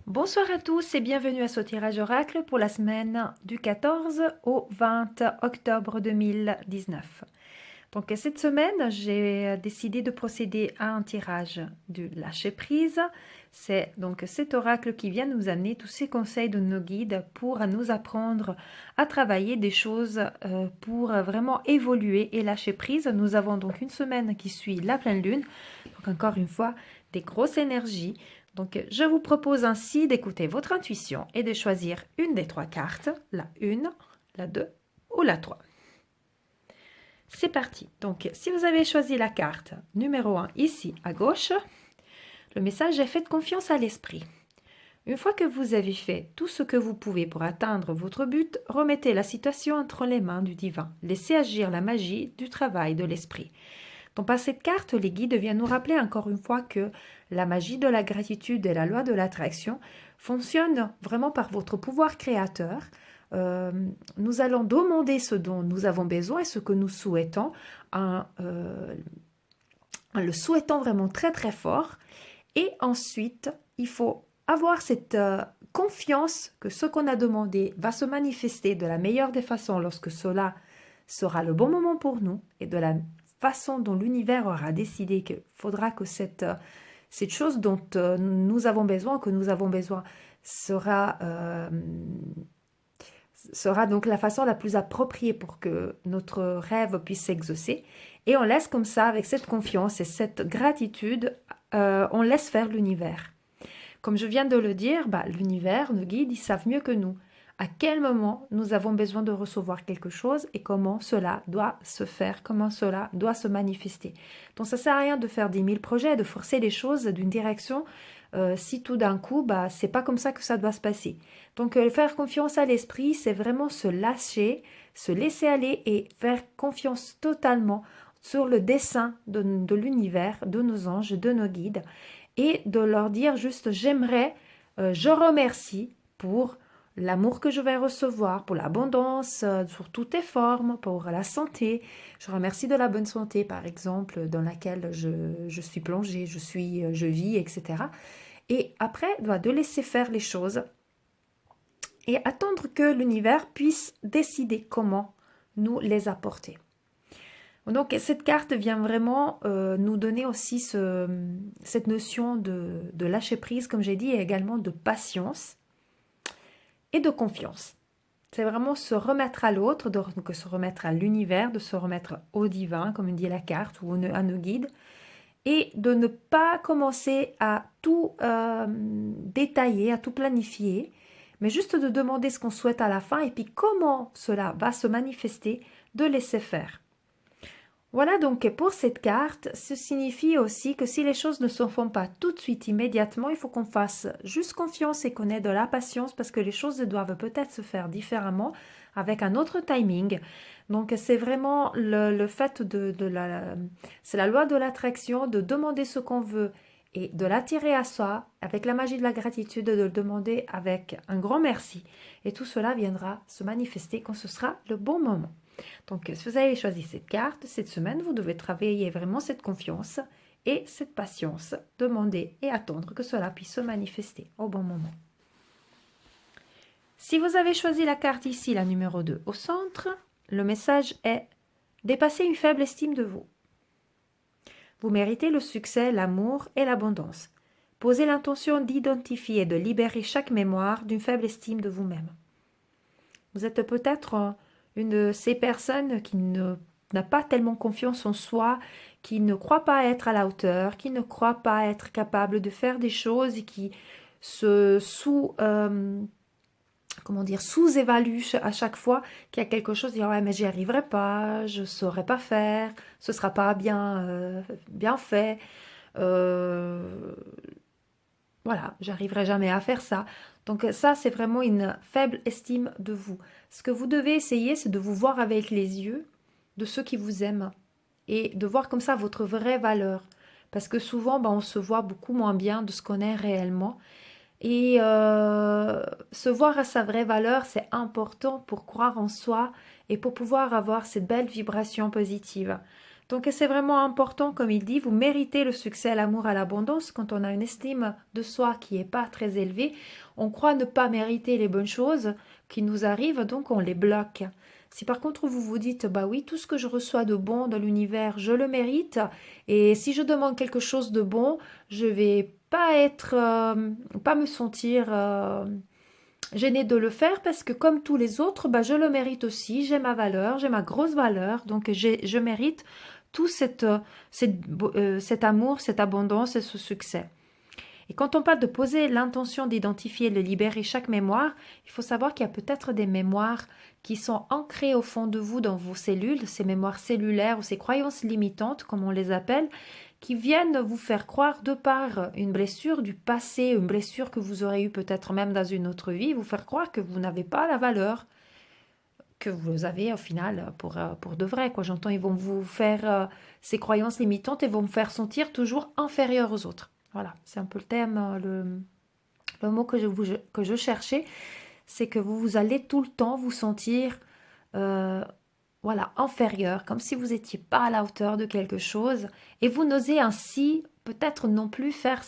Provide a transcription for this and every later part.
Bonsoir à tous et bienvenue à ce tirage oracle pour la semaine du 14 au 20 octobre 2019. Donc cette semaine, j'ai décidé de procéder à un tirage du lâcher prise. C'est donc cet oracle qui vient nous amener tous ces conseils de nos guides pour nous apprendre à travailler des choses pour vraiment évoluer et lâcher prise. Nous avons donc une semaine qui suit la pleine lune. Donc encore une fois, des grosses énergies. Donc je vous propose ainsi d'écouter votre intuition et de choisir une des trois cartes, la 1, la 2 ou la 3. C'est parti. Donc, si vous avez choisi la carte numéro 1 ici à gauche, le message est faites confiance à l'esprit. Une fois que vous avez fait tout ce que vous pouvez pour atteindre votre but, remettez la situation entre les mains du divin. Laissez agir la magie du travail de l'esprit. Donc, par cette carte, les guides viennent nous rappeler encore une fois que la magie de la gratitude et la loi de l'attraction fonctionnent vraiment par votre pouvoir créateur. Nous allons demander ce dont nous avons besoin et ce que nous souhaitons en le souhaitant vraiment très très fort. Et ensuite, il faut avoir cette confiance que ce qu'on a demandé va se manifester de la meilleure des façons lorsque cela sera le bon moment pour nous et de la façon dont l'univers aura décidé qu'il faudra que cette chose dont nous avons besoin, sera donc la façon la plus appropriée pour que notre rêve puisse s'exaucer. Et on laisse comme ça, avec cette confiance et cette gratitude, on laisse faire l'univers. Comme je viens de le dire, l'univers, nos guides, ils savent mieux que nous à quel moment nous avons besoin de recevoir quelque chose et comment cela doit se faire, comment cela doit se manifester. Donc ça ne sert à rien de faire 10 000 projets, de forcer les choses d'une direction si tout d'un coup, c'est pas comme ça que ça doit se passer. Donc faire confiance à l'esprit, c'est vraiment se lâcher, se laisser aller et faire confiance totalement sur le dessein de l'univers, de nos anges, de nos guides, et de leur dire juste j'aimerais, je remercie pour l'amour que je vais recevoir, pour l'abondance sur toutes les formes, pour la santé. Je remercie de la bonne santé, par exemple, dans laquelle je suis plongée, je vis, etc. Et après, de laisser faire les choses et attendre que l'univers puisse décider comment nous les apporter. Donc, cette carte vient vraiment nous donner aussi cette notion de lâcher prise, comme j'ai dit, et également de patience et de confiance. C'est vraiment se remettre à l'autre, donc se remettre à l'univers, de se remettre au divin, comme dit la carte, ou à nos guides, et de ne pas commencer à tout détailler, à tout planifier, mais juste de demander ce qu'on souhaite à la fin, et puis comment cela va se manifester, de laisser faire. Voilà donc pour cette carte, ce signifie aussi que si les choses ne se font pas tout de suite, immédiatement, il faut qu'on fasse juste confiance et qu'on ait de la patience parce que les choses doivent peut-être se faire différemment avec un autre timing. Donc c'est vraiment le fait c'est la loi de l'attraction, de demander ce qu'on veut et de l'attirer à soi avec la magie de la gratitude, de le demander avec un grand merci. Et tout cela viendra se manifester quand ce sera le bon moment. Donc, si vous avez choisi cette carte, cette semaine, vous devez travailler vraiment cette confiance et cette patience, demander et attendre que cela puisse se manifester au bon moment. Si vous avez choisi la carte ici, la numéro 2, au centre, le message est « Dépasser une faible estime de vous ». Vous méritez le succès, l'amour et l'abondance. Posez l'intention d'identifier et de libérer chaque mémoire d'une faible estime de vous-même. Vous êtes peut-être une de ces personnes qui n'a pas tellement confiance en soi, qui ne croit pas être à la hauteur, qui ne croit pas être capable de faire des choses et qui se sous-évalue à chaque fois qu'il y a quelque chose, dit ouais mais j'y arriverai pas, je saurais pas faire, ce sera pas bien fait, voilà, j'arriverai jamais à faire ça. Donc ça, c'est vraiment une faible estime de vous. Ce que vous devez essayer, c'est de vous voir avec les yeux de ceux qui vous aiment et de voir comme ça votre vraie valeur. Parce que souvent, on se voit beaucoup moins bien de ce qu'on est réellement. Et se voir à sa vraie valeur, c'est important pour croire en soi et pour pouvoir avoir cette belle vibration positive. Donc c'est vraiment important, comme il dit, vous méritez le succès, l'amour, à l'abondance. Quand on a une estime de soi qui n'est pas très élevée, on croit ne pas mériter les bonnes choses qui nous arrivent, donc on les bloque. Si par contre vous vous dites, bah oui, tout ce que je reçois de bon dans l'univers, je le mérite, et si je demande quelque chose de bon, je vais pas être, pas me sentir gênée de le faire parce que comme tous les autres, bah, je le mérite aussi, j'ai ma valeur, j'ai ma grosse valeur, donc je mérite tout cet amour, cette abondance et ce succès. Et quand on parle de poser l'intention d'identifier et de libérer chaque mémoire, il faut savoir qu'il y a peut-être des mémoires qui sont ancrées au fond de vous, dans vos cellules, ces mémoires cellulaires ou ces croyances limitantes, comme on les appelle, qui viennent vous faire croire, de par une blessure du passé, une blessure que vous aurez eue peut-être même dans une autre vie, vous faire croire que vous n'avez pas la valeur que vous avez au final pour de vrai, quoi. J'entends, ils vont vous faire ces croyances limitantes et vont vous faire sentir toujours inférieur aux autres. Voilà, c'est un peu le thème, le mot que je cherchais, c'est que vous allez tout le temps vous sentir voilà, inférieur, comme si vous n'étiez pas à la hauteur de quelque chose, et vous n'osez ainsi peut-être non plus faire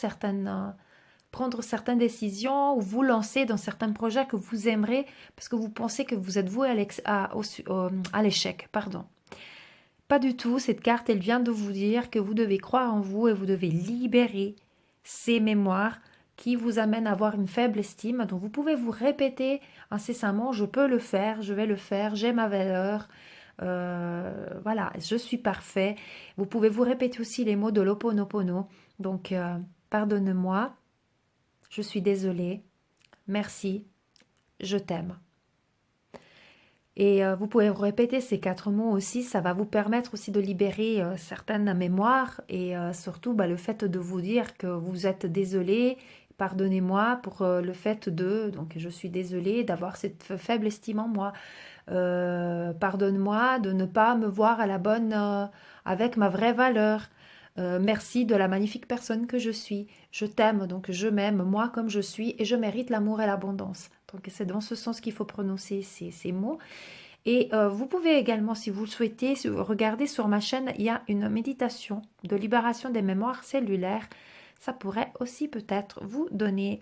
prendre certaines décisions ou vous lancer dans certains projets que vous aimerez parce que vous pensez que vous êtes voué à l'échec. Pardon. Pas du tout, cette carte, elle vient de vous dire que vous devez croire en vous et vous devez libérer ces mémoires qui vous amènent à avoir une faible estime. Donc vous pouvez vous répéter incessamment, je peux le faire, je vais le faire, j'ai ma valeur, voilà, je suis parfait. Vous pouvez vous répéter aussi les mots de l'Ho'oponopono. Donc, pardonne-moi, je suis désolée, merci, je t'aime. Et vous pouvez répéter ces 4 mots aussi, ça va vous permettre aussi de libérer certaines mémoires et surtout le fait de vous dire que vous êtes désolé, pardonnez-moi pour le fait donc je suis désolée d'avoir cette faible estime en moi, pardonne-moi de ne pas me voir à la bonne, avec ma vraie valeur. Merci de la magnifique personne que je suis. Je t'aime, donc je m'aime moi comme je suis et je mérite l'amour et l'abondance. Donc c'est dans ce sens qu'il faut prononcer ces mots. Et vous pouvez également, si vous le souhaitez, regarder sur ma chaîne, il y a une méditation de libération des mémoires cellulaires. Ça pourrait aussi peut-être vous donner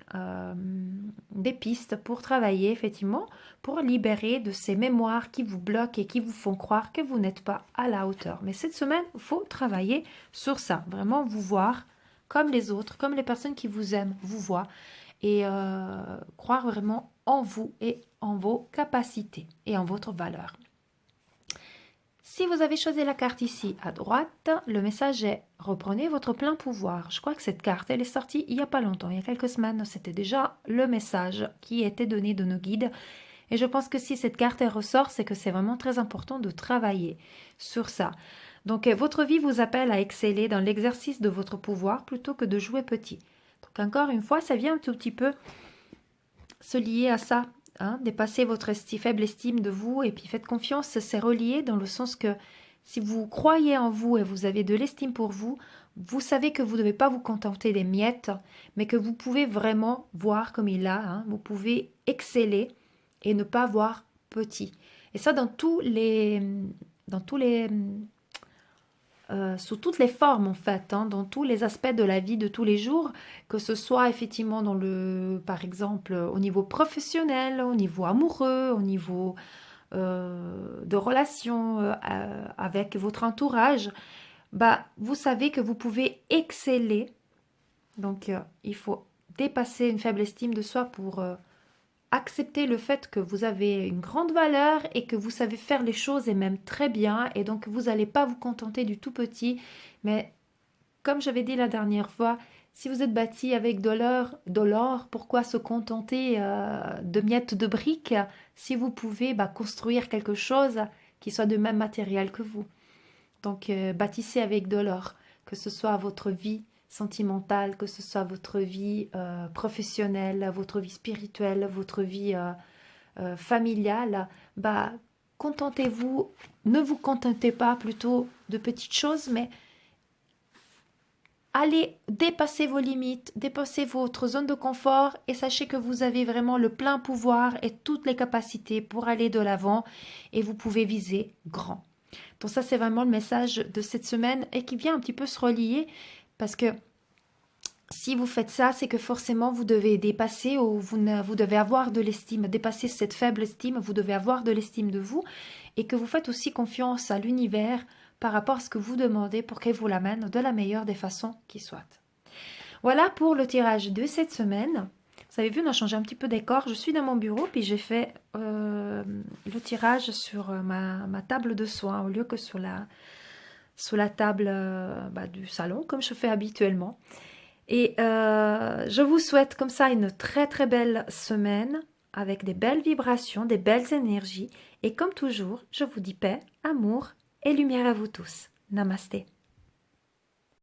des pistes pour travailler effectivement, pour libérer de ces mémoires qui vous bloquent et qui vous font croire que vous n'êtes pas à la hauteur. Mais cette semaine, il faut travailler sur ça, vraiment vous voir comme les autres, comme les personnes qui vous aiment vous voient et croire vraiment en vous et en vos capacités et en votre valeur. Si vous avez choisi la carte ici à droite, le message est « Reprenez votre plein pouvoir ». Je crois que cette carte, elle est sortie il n'y a pas longtemps, il y a quelques semaines. C'était déjà le message qui était donné de nos guides. Et je pense que si cette carte elle ressort, c'est que c'est vraiment très important de travailler sur ça. Donc votre vie vous appelle à exceller dans l'exercice de votre pouvoir plutôt que de jouer petit. Donc encore une fois, ça vient un tout petit peu se lier à ça. Dépasser votre faible estime de vous et puis faites confiance, c'est relié dans le sens que si vous croyez en vous et vous avez de l'estime pour vous, vous savez que vous ne devez pas vous contenter des miettes, mais que vous pouvez vraiment voir comme il a, vous pouvez exceller et ne pas voir petit. Et ça sous toutes les formes en fait, dans tous les aspects de la vie de tous les jours, que ce soit effectivement par exemple au niveau professionnel, au niveau amoureux, au niveau de relations avec votre entourage, vous savez que vous pouvez exceller. Donc il faut dépasser une faible estime de soi pour accepter le fait que vous avez une grande valeur et que vous savez faire les choses et même très bien, et donc vous n'allez pas vous contenter du tout petit, mais comme j'avais dit la dernière fois, si vous êtes bâti avec de l'or, pourquoi se contenter de miettes de briques si vous pouvez construire quelque chose qui soit de même matériel que vous. Donc bâtissez avec de l'or, que ce soit votre vie sentimentale, que ce soit votre vie professionnelle, votre vie spirituelle, votre vie familiale, contentez-vous, ne vous contentez pas plutôt de petites choses, mais allez dépasser vos limites, dépasser votre zone de confort et sachez que vous avez vraiment le plein pouvoir et toutes les capacités pour aller de l'avant et vous pouvez viser grand. Donc ça, c'est vraiment le message de cette semaine et qui vient un petit peu se relier parce que si vous faites ça, c'est que forcément vous devez dépasser ou vous devez avoir de l'estime, dépasser cette faible estime, vous devez avoir de l'estime de vous et que vous faites aussi confiance à l'univers par rapport à ce que vous demandez pour qu'il vous l'amène de la meilleure des façons qui soit. Voilà pour le tirage de cette semaine. Vous avez vu, on a changé un petit peu décor. Je suis dans mon bureau, puis j'ai fait le tirage sur ma table de soins au lieu que sur la table du salon, comme je fais habituellement. Et je vous souhaite comme ça une très très belle semaine avec des belles vibrations, des belles énergies. Et comme toujours, je vous dis paix, amour et lumière à vous tous. Namasté.